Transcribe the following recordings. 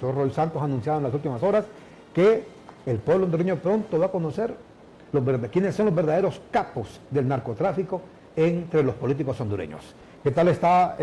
pastor Roy Santos ha anunciado en las últimas horas que el pueblo hondureño pronto va a conocer quiénes son los verdaderos capos del narcotráfico entre los políticos hondureños. ¿Qué tal está,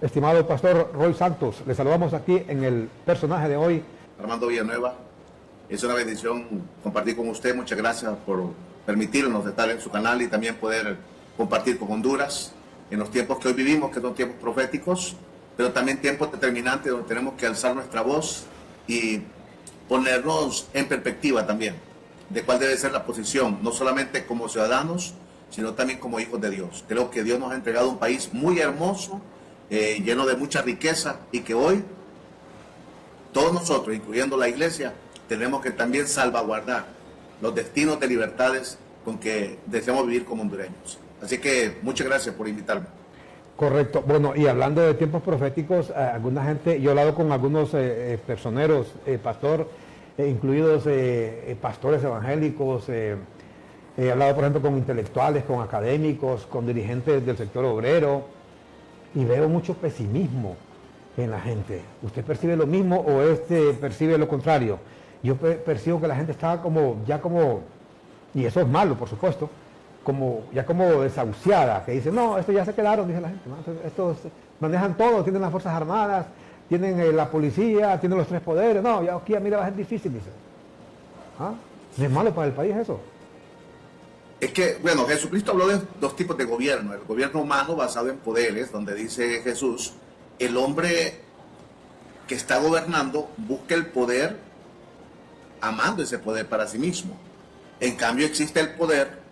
estimado pastor Roy Santos? Le saludamos aquí en el personaje de hoy. Armando Villanueva, es una bendición compartir con usted. Muchas gracias por permitirnos estar en su canal y también poder compartir con Honduras en los tiempos que hoy vivimos, que son tiempos proféticos, pero también tiempos determinantes donde tenemos que alzar nuestra voz y ponernos en perspectiva también de cuál debe ser la posición, no solamente como ciudadanos, sino también como hijos de Dios. Creo que Dios nos ha entregado un país muy hermoso, lleno de mucha riqueza, y que hoy todos nosotros, incluyendo la iglesia, tenemos que también salvaguardar los destinos de libertades con que deseamos vivir como hondureños. Así que muchas gracias por invitarme. Correcto. Bueno, y hablando de tiempos proféticos, alguna gente, yo he hablado con algunos personeros, pastor, incluidos pastores evangélicos, he hablado, por ejemplo, con intelectuales, con académicos, con dirigentes del sector obrero, y veo mucho pesimismo en la gente. ¿Usted percibe lo mismo o percibe lo contrario? Yo percibo que la gente está y eso es malo, por supuesto, como desahuciada, que dice, no, esto ya se quedaron, dice la gente, ¿no? Estos manejan todo, tienen las Fuerzas Armadas, tienen la policía, tienen los tres poderes, no, ya aquí mira va a ser difícil, dice. ¿Ah? ¿No es malo para el país eso? Es que, bueno, Jesucristo habló de dos tipos de gobierno: el gobierno humano basado en poderes, donde dice Jesús, el hombre que está gobernando busca el poder amando ese poder para sí mismo. En cambio existe el poder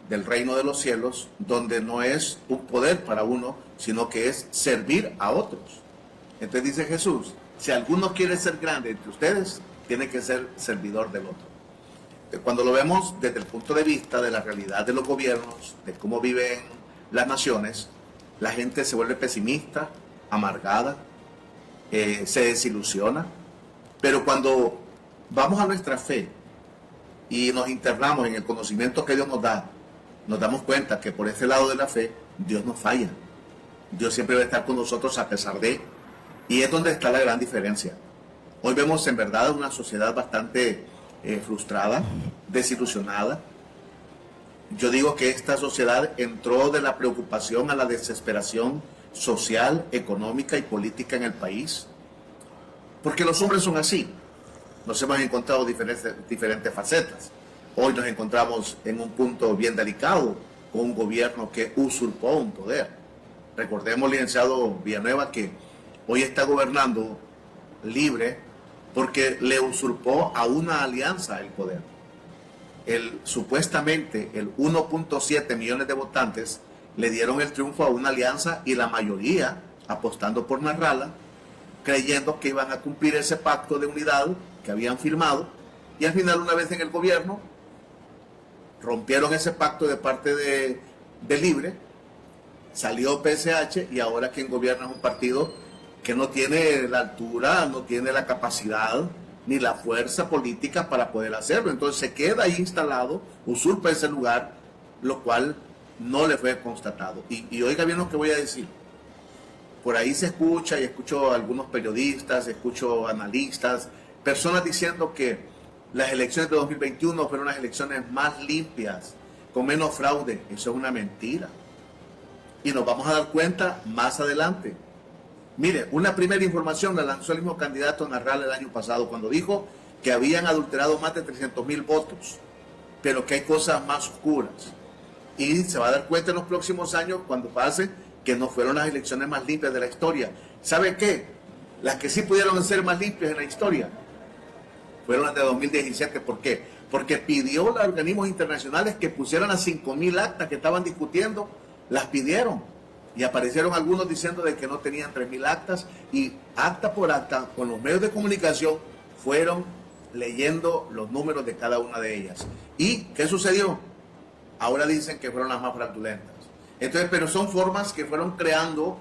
del reino de los cielos, donde no es un poder para uno, sino que es servir a otros. Entonces dice Jesús, si alguno quiere ser grande entre ustedes, tiene que ser servidor del otro. Cuando lo vemos desde el punto de vista de la realidad de los gobiernos, de cómo viven las naciones, la gente se vuelve pesimista, amargada, se desilusiona. Pero cuando vamos a nuestra fe y nos internamos en el conocimiento que Dios nos da, nos damos cuenta que por ese lado de la fe, Dios no falla. Dios siempre va a estar con nosotros a pesar de, y es donde está la gran diferencia. Hoy vemos en verdad una sociedad bastante frustrada, desilusionada. Yo digo que esta sociedad entró de la preocupación a la desesperación social, económica y política en el país, porque los hombres son así. Nos hemos encontrado diferentes facetas. Hoy nos encontramos en un punto bien delicado, con un gobierno que usurpó un poder. Recordemos, licenciado Villanueva, que hoy está gobernando libre porque le usurpó a una alianza el poder. Supuestamente el 1.7 millones de votantes le dieron el triunfo a una alianza, y la mayoría apostando por Narrala, creyendo que iban a cumplir ese pacto de unidad que habían firmado, y al final, una vez en el gobierno, rompieron ese pacto de parte de Libre, salió PSH, y ahora quien gobierna es un partido que no tiene la altura, no tiene la capacidad ni la fuerza política para poder hacerlo. Entonces se queda ahí instalado, usurpa ese lugar, lo cual no le fue constatado. Y oiga bien lo que voy a decir. Por ahí se escucha, y escucho a algunos periodistas, escucho analistas, personas diciendo que las elecciones de 2021 fueron las elecciones más limpias, con menos fraude. Eso es una mentira. Y nos vamos a dar cuenta más adelante. Mire, una primera información la lanzó el mismo candidato Narrala el año pasado, cuando dijo que habían adulterado más de 300,000 votos, pero que hay cosas más oscuras. Y se va a dar cuenta en los próximos años, cuando pase, que no fueron las elecciones más limpias de la historia. ¿Sabe qué? Las que sí pudieron ser más limpias en la historia fueron las de 2017. ¿Por qué? Porque pidió a organismos internacionales que pusieran las 5,000 actas que estaban discutiendo, las pidieron. Y aparecieron algunos diciendo de que no tenían 3,000 actas, y acta por acta, con los medios de comunicación, fueron leyendo los números de cada una de ellas. ¿Y qué sucedió? Ahora dicen que fueron las más fraudulentas. Entonces, pero son formas que fueron creando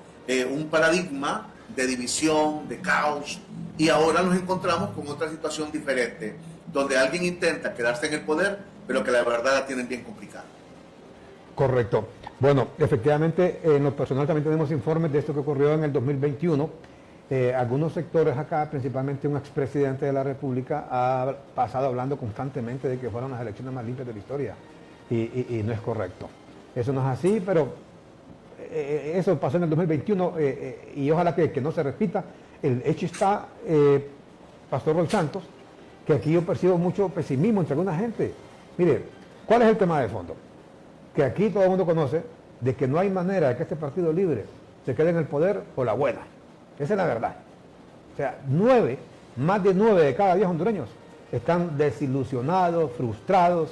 un paradigma de división, de caos, y ahora nos encontramos con otra situación diferente, donde alguien intenta quedarse en el poder, pero que la verdad la tienen bien complicada. Correcto. Bueno, efectivamente, en lo personal también tenemos informes de esto que ocurrió en el 2021, algunos sectores acá, principalmente un expresidente de la República, ha pasado hablando constantemente de que fueron las elecciones más limpias de la historia. Y no es correcto. Eso no es así, pero eso pasó en el 2021 y ojalá que no se repita. El hecho está, Pastor Roy Santos, que aquí yo percibo mucho pesimismo entre alguna gente. Mire, ¿cuál es el tema de fondo? Que aquí todo el mundo conoce de que no hay manera de que este Partido Libre se quede en el poder por la buena. Esa es la verdad. O sea, más de 9 de cada 10 hondureños están desilusionados, frustrados,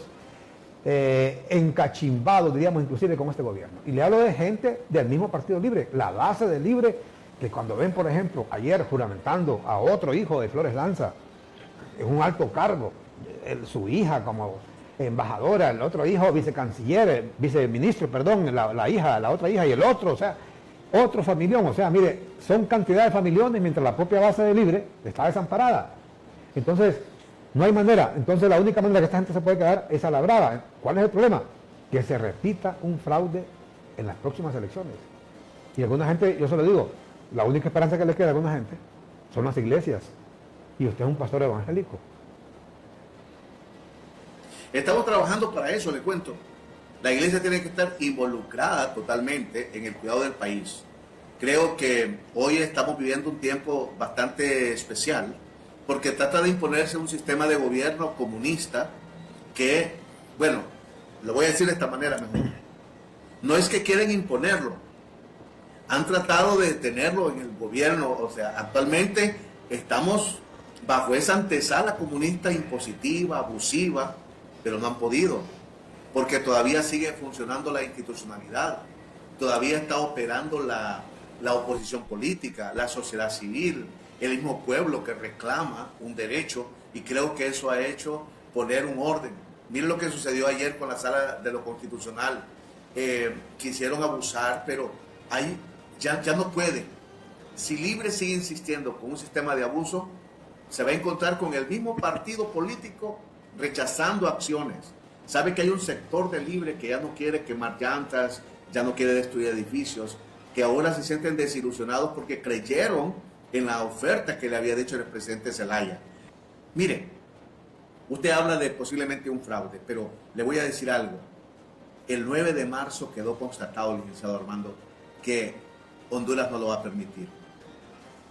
encachimbados, diríamos, inclusive con este gobierno. Y le hablo de gente del mismo Partido Libre, la base del Libre, que cuando ven, por ejemplo, ayer juramentando a otro hijo de Flores Lanza, es un alto cargo, su hija como embajadora, el otro hijo vicecanciller, viceministro, perdón, la otra hija y el otro, o sea, otro familión, o sea, mire, son cantidad de familiones mientras la propia base de Libre está desamparada. Entonces, no hay manera. Entonces, la única manera que esta gente se puede quedar es a la brava. ¿Cuál es el problema? Que se repita un fraude en las próximas elecciones. Y alguna gente, yo se lo digo, la única esperanza que le queda a alguna gente son las iglesias. Y usted es un pastor evangélico. Estamos trabajando para eso, le cuento. La iglesia tiene que estar involucrada totalmente en el cuidado del país. Creo que hoy estamos viviendo un tiempo bastante especial porque trata de imponerse un sistema de gobierno comunista que, bueno, lo voy a decir de esta manera mejor. No es que quieren imponerlo, han tratado de tenerlo en el gobierno, o sea, actualmente estamos bajo esa antesala comunista impositiva, abusiva, pero no han podido, porque todavía sigue funcionando la institucionalidad, todavía está operando la oposición política, la sociedad civil, el mismo pueblo que reclama un derecho, y creo que eso ha hecho poner un orden. Miren lo que sucedió ayer con la sala de lo constitucional. Quisieron abusar, pero ahí ya no puede. Si Libre sigue insistiendo con un sistema de abuso, se va a encontrar con el mismo partido político rechazando acciones. Sabe que hay un sector de Libre que ya no quiere quemar llantas, ya no quiere destruir edificios, que ahora se sienten desilusionados porque creyeron en la oferta que le había dicho el presidente Zelaya. Mire, usted habla de posiblemente un fraude, pero le voy a decir algo. El 9 de marzo quedó constatado, licenciado Armando, que Honduras no lo va a permitir.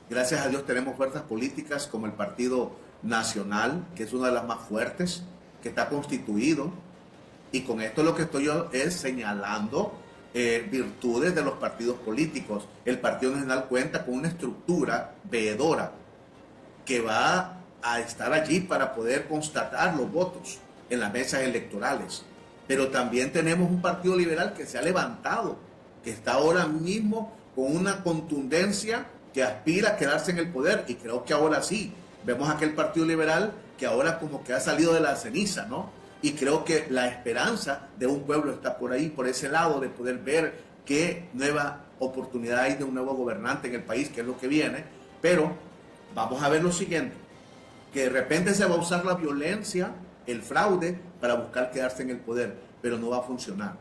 Gracias a Dios tenemos fuerzas políticas como el Partido Nacional, que es una de las más fuertes, que está constituido, y con esto lo que estoy yo es señalando virtudes de los partidos políticos. El Partido Nacional cuenta con una estructura veedora que va a estar allí para poder constatar los votos en las mesas electorales, pero también tenemos un Partido Liberal que se ha levantado, que está ahora mismo con una contundencia que aspira a quedarse en el poder, y creo que ahora sí, vemos aquel Partido Liberal que ahora como que ha salido de la ceniza, ¿no? Y creo que la esperanza de un pueblo está por ahí, por ese lado, de poder ver qué nueva oportunidad hay de un nuevo gobernante en el país, que es lo que viene. Pero vamos a ver lo siguiente, que de repente se va a usar la violencia, el fraude, para buscar quedarse en el poder, pero no va a funcionar.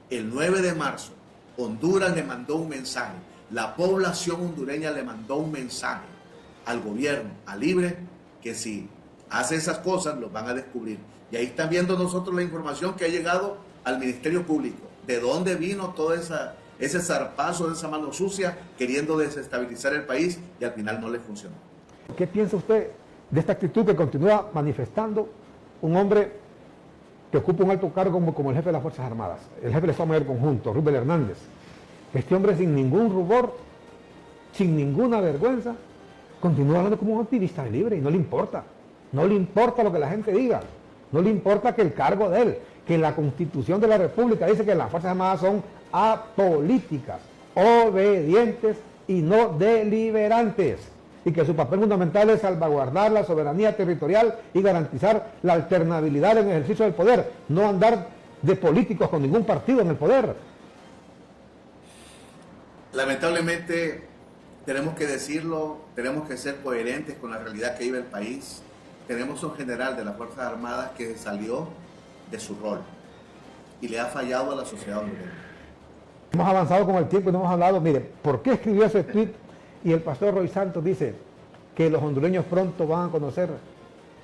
El 9 de marzo, Honduras le mandó un mensaje, la población hondureña le mandó un mensaje al gobierno, a Libre, que si hace esas cosas, los van a descubrir. Y ahí están viendo nosotros la información que ha llegado al Ministerio Público. ¿De dónde vino todo ese zarpazo, esa mano sucia, queriendo desestabilizar el país, y al final no le funcionó? ¿Qué piensa usted de esta actitud que continúa manifestando un hombre que ocupa un alto cargo como el jefe de las Fuerzas Armadas, el jefe del Estado Mayor Conjunto, Rubén Hernández? Este hombre, sin ningún rubor, sin ninguna vergüenza, continúa hablando como un activista de Libre, y no le importa. No le importa lo que la gente diga. No le importa que el cargo de él, que la Constitución de la República dice que las Fuerzas Armadas son apolíticas, obedientes y no deliberantes, y que su papel fundamental es salvaguardar la soberanía territorial y garantizar la alternabilidad en el ejercicio del poder, no andar de políticos con ningún partido en el poder. Lamentablemente, tenemos que decirlo, tenemos que ser coherentes con la realidad que vive el país. Tenemos un general de las Fuerzas Armadas que salió de su rol y le ha fallado a la sociedad hondureña. Hemos avanzado con el tiempo y no hemos hablado, mire, ¿por qué escribió ese tweet Y el pastor Roy Santos dice que los hondureños pronto van a conocer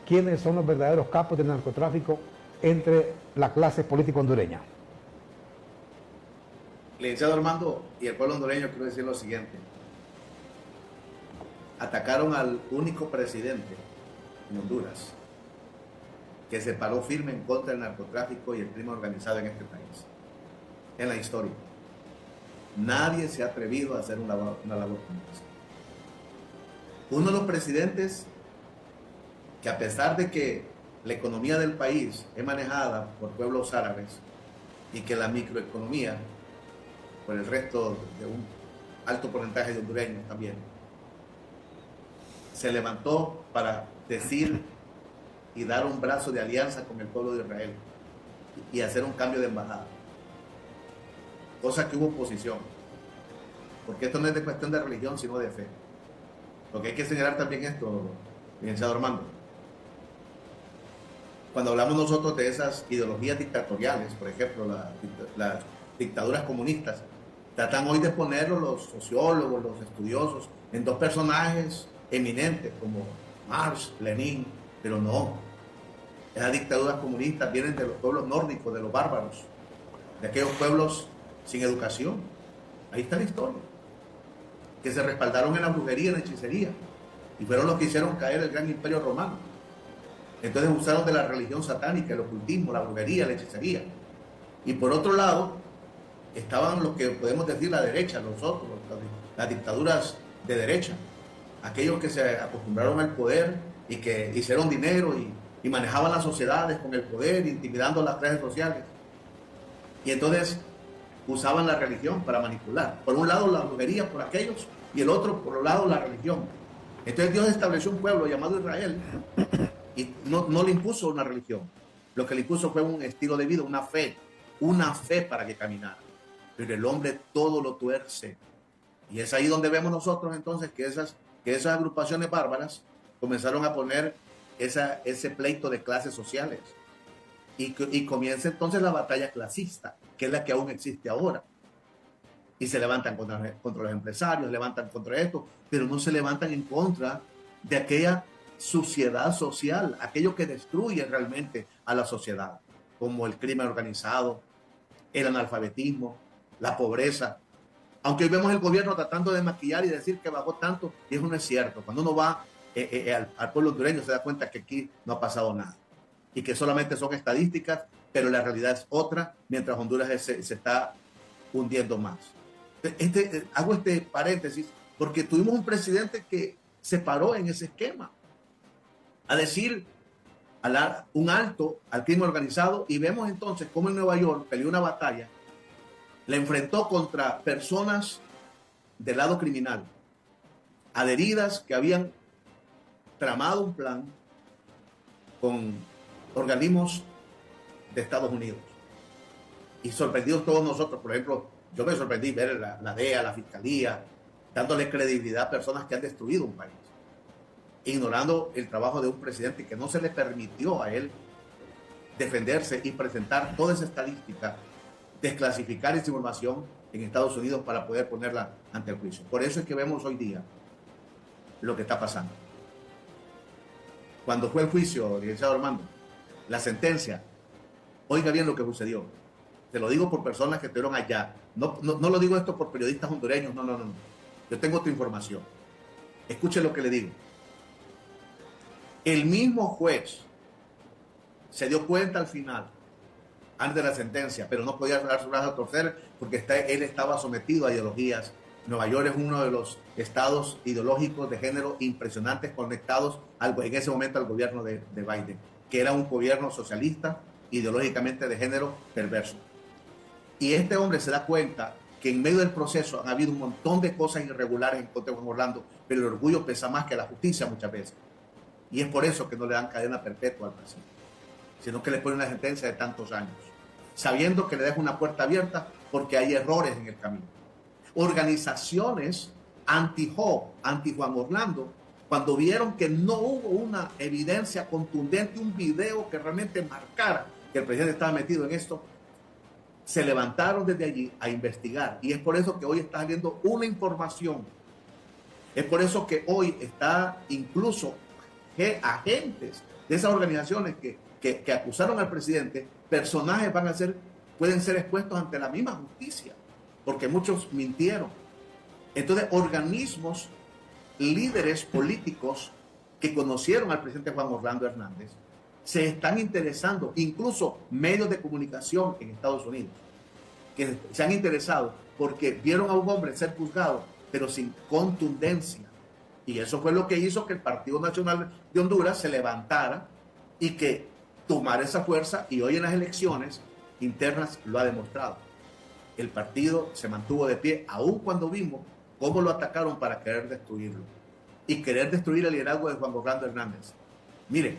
quiénes son los verdaderos capos del narcotráfico entre la clase política hondureña. Licenciado Armando y el pueblo hondureño, quiero decir lo siguiente. Atacaron al único presidente en Honduras que se paró firme en contra del narcotráfico y el crimen organizado en este país, en la historia. Nadie se ha atrevido a hacer una labor como esa. Uno de los presidentes que, a pesar de que la economía del país es manejada por pueblos árabes y que la microeconomía por el resto de un alto porcentaje de hondureños también, se levantó para decir y dar un brazo de alianza con el pueblo de Israel y hacer un cambio de embajada, cosa que hubo oposición, porque esto no es de cuestión de religión sino de fe. Porque hay que señalar también esto, licenciado Armando. Cuando hablamos nosotros de esas ideologías dictatoriales, por ejemplo, las dictaduras comunistas, tratan hoy de ponerlo los sociólogos, los estudiosos, en dos personajes eminentes como Marx, Lenin, pero no. Esas dictaduras comunistas vienen de los pueblos nórdicos, de los bárbaros, de aquellos pueblos sin educación. Ahí está la historia. Que se respaldaron en la brujería, en la hechicería, y fueron los que hicieron caer el gran imperio romano. Entonces usaron de la religión satánica, el ocultismo, la brujería, la hechicería. Y por otro lado, estaban los que podemos decir la derecha, nosotros, las dictaduras de derecha, aquellos que se acostumbraron al poder y que hicieron dinero y manejaban las sociedades con el poder, intimidando a las clases sociales. Y entonces usaban la religión para manipular. Por un lado la brujería por aquellos y el otro por un lado la religión. Entonces Dios estableció un pueblo llamado Israel y no le impuso una religión. Lo que le impuso fue un estilo de vida, una fe para que caminara. Pero el hombre todo lo tuerce. Y es ahí donde vemos nosotros entonces que esas agrupaciones bárbaras comenzaron a poner ese pleito de clases sociales. Y comienza entonces la batalla clasista, que es la que aún existe ahora. Y se levantan contra los empresarios, levantan contra esto, pero no se levantan en contra de aquella suciedad social, aquello que destruye realmente a la sociedad, como el crimen organizado, el analfabetismo, la pobreza. Aunque hoy vemos el gobierno tratando de maquillar y decir que bajó tanto, y eso no es cierto. Cuando uno va al pueblo hondureño se da cuenta que aquí no ha pasado nada y que solamente son estadísticas, pero la realidad es otra, mientras Honduras se está hundiendo más. Hago este paréntesis porque tuvimos un presidente que se paró en ese esquema a decir un alto al crimen organizado, y vemos entonces cómo en Nueva York peleó una batalla, la enfrentó contra personas del lado criminal, adheridas, que habían tramado un plan con organismos de Estados Unidos. Y sorprendidos todos nosotros, por ejemplo, yo me sorprendí ver la DEA, la Fiscalía, dándole credibilidad a personas que han destruido un país, ignorando el trabajo de un presidente que no se le permitió a él defenderse y presentar toda esa estadística, desclasificar esa información en Estados Unidos para poder ponerla ante el juicio. Por eso es que vemos hoy día lo que está pasando. Cuando fue el juicio, licenciado Armando, la sentencia, oiga bien lo que sucedió. Te lo digo por personas que estuvieron allá. No lo digo esto por periodistas hondureños, no. Yo tengo otra información. Escuche lo que le digo. El mismo juez se dio cuenta al final, antes de la sentencia, pero no podía dar su brazo a torcer porque él estaba sometido a ideologías. Nueva York es uno de los estados ideológicos de género impresionantes, conectados en ese momento al gobierno de Biden, que era un gobierno socialista, ideológicamente de género perverso. Y este hombre se da cuenta que en medio del proceso han habido un montón de cosas irregulares en contra de Juan Orlando, pero el orgullo pesa más que la justicia muchas veces. Y es por eso que no le dan cadena perpetua al presidente, sino que le ponen una sentencia de tantos años, sabiendo que le deja una puerta abierta porque hay errores en el camino. Organizaciones anti-Juan Orlando, cuando vieron que no hubo una evidencia contundente, un video que realmente marcara que el presidente estaba metido en esto, se levantaron desde allí a investigar. Y es por eso que hoy está saliendo una información Es por eso que hoy está incluso agentes de esas organizaciones que acusaron al presidente, personajes pueden ser expuestos ante la misma justicia, porque muchos mintieron. Entonces, organismos, líderes políticos que conocieron al presidente Juan Orlando Hernández, se están interesando, incluso medios de comunicación en Estados Unidos, que se han interesado porque vieron a un hombre ser juzgado, pero sin contundencia. Y eso fue lo que hizo que el Partido Nacional de Honduras se levantara y que tomara esa fuerza, y hoy en las elecciones internas lo ha demostrado. El partido se mantuvo de pie, aun cuando vimos cómo lo atacaron para querer destruirlo y querer destruir el liderazgo de Juan Orlando Hernández. Miren,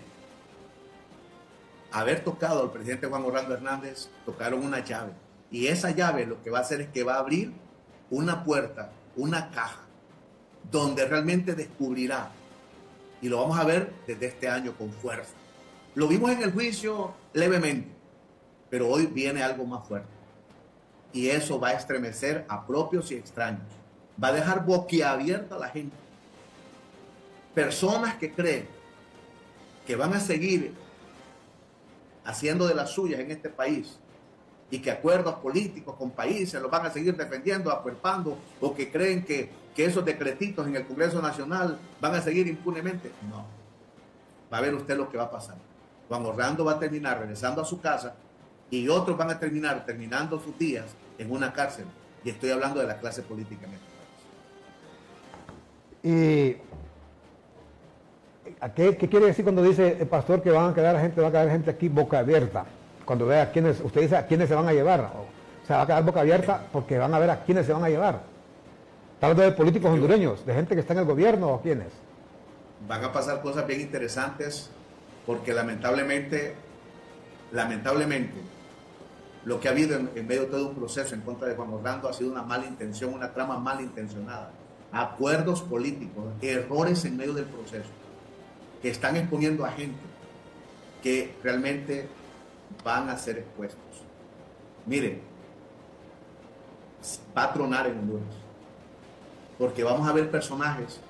haber tocado al presidente Juan Orlando Hernández, tocaron una llave, y esa llave lo que va a hacer es que va a abrir una puerta, una caja, donde realmente descubrirá, y lo vamos a ver desde este año con fuerza. Lo vimos en el juicio levemente, pero hoy viene algo más fuerte, y eso va a estremecer a propios y extraños, va a dejar boquiabierta a la gente. Personas que creen que van a seguir haciendo de las suyas en este país, y que acuerdos políticos con países los van a seguir defendiendo, acuerpando, o que creen que esos decretitos en el Congreso Nacional van a seguir impunemente. No. Va a ver usted lo que va a pasar. Juan Orlando va a terminar regresando a su casa, y otros van a terminando sus días en una cárcel. Y estoy hablando de la clase política en este país. ¿Y qué quiere decir cuando dice el pastor que va a quedar gente aquí boca abierta? Cuando vea a quiénes, usted dice a quiénes se van a llevar, o sea, va a quedar boca abierta porque van a ver a quiénes se van a llevar. Está hablando de políticos hondureños, de gente que está en el gobierno, o quiénes. Van a pasar cosas bien interesantes, porque lamentablemente, lo que ha habido en medio de todo un proceso en contra de Juan Orlando ha sido una mala intención, una trama mal intencionada, acuerdos políticos, errores en medio del proceso, que están exponiendo a gente que realmente van a ser expuestos. Miren, va a tronar en Honduras, porque vamos a ver personajes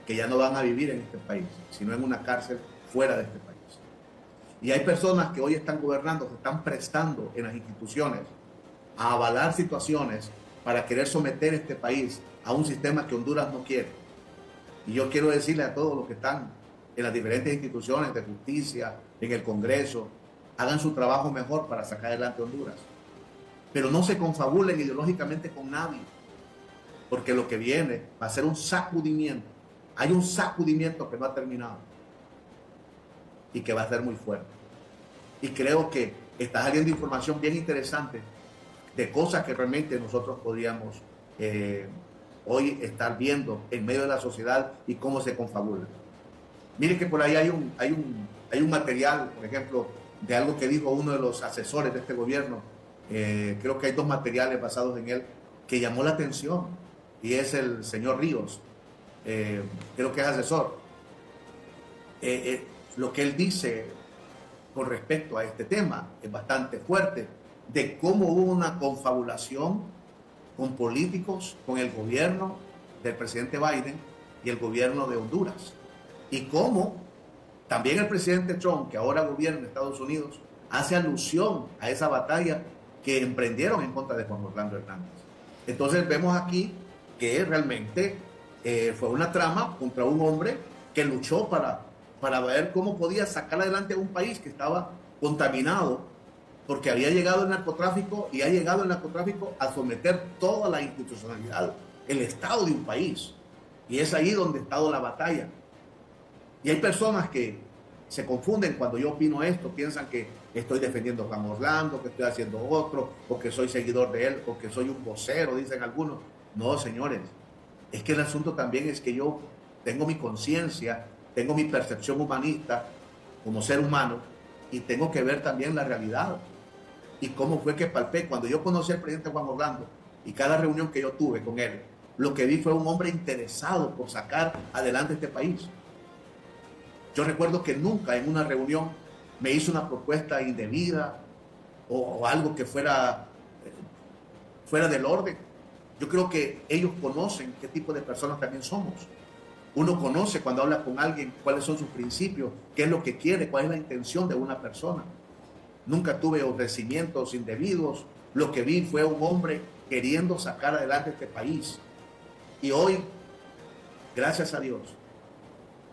que ya no van a vivir en este país, sino en una cárcel fuera de este país. Y hay personas que hoy están gobernando, que están prestando en las instituciones a avalar situaciones para querer someter este país a un sistema que Honduras no quiere. Y yo quiero decirle a todos los que están en las diferentes instituciones de justicia, en el Congreso, hagan su trabajo mejor para sacar adelante Honduras. Pero no se confabulen ideológicamente con nadie, porque lo que viene va a ser un sacudimiento. Hay un sacudimiento que no ha terminado y que va a ser muy fuerte. Y creo que está saliendo información bien interesante de cosas que realmente nosotros podríamos hoy estar viendo en medio de la sociedad y cómo se confabulan. Miren que por ahí hay un material, por ejemplo, de algo que dijo uno de los asesores de este gobierno. Creo que hay 2 materiales basados en él que llamó la atención, y es el señor Ríos, creo que es asesor. Lo que él dice con respecto a este tema es bastante fuerte, de cómo hubo una confabulación con políticos, con el gobierno del presidente Biden y el gobierno de Honduras, y cómo también el presidente Trump, que ahora gobierna en Estados Unidos, hace alusión a esa batalla que emprendieron en contra de Juan Orlando Hernández. Entonces vemos aquí que realmente fue una trama contra un hombre que luchó para ver cómo podía sacar adelante a un país que estaba contaminado, porque había llegado el narcotráfico, y ha llegado el narcotráfico a someter toda la institucionalidad, el Estado de un país. Y es ahí donde ha estado la batalla. Y hay personas que se confunden cuando yo opino esto, piensan que estoy defendiendo a Juan Orlando, que estoy haciendo otro, o que soy seguidor de él, o que soy un vocero, dicen algunos. No, señores, es que el asunto también es que yo tengo mi conciencia, tengo mi percepción humanista como ser humano, y tengo que ver también la realidad y cómo fue que palpé. Cuando yo conocí al presidente Juan Orlando, y cada reunión que yo tuve con él, lo que vi fue un hombre interesado por sacar adelante este país. Yo recuerdo que nunca en una reunión me hizo una propuesta indebida o algo que fuera del orden. Yo creo que ellos conocen qué tipo de personas también somos. Uno conoce cuando habla con alguien cuáles son sus principios, qué es lo que quiere, cuál es la intención de una persona. Nunca tuve ofrecimientos indebidos. Lo que vi fue un hombre queriendo sacar adelante este país. Y hoy, gracias a Dios,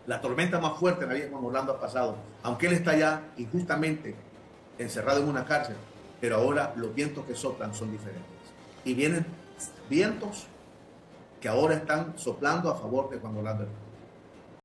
la tormenta más fuerte en la vida de Juan Orlando ha pasado. Aunque él está ya injustamente encerrado en una cárcel, pero ahora los vientos que soplan son diferentes. Y vienen vientos que ahora están soplando a favor de Juan Orlando.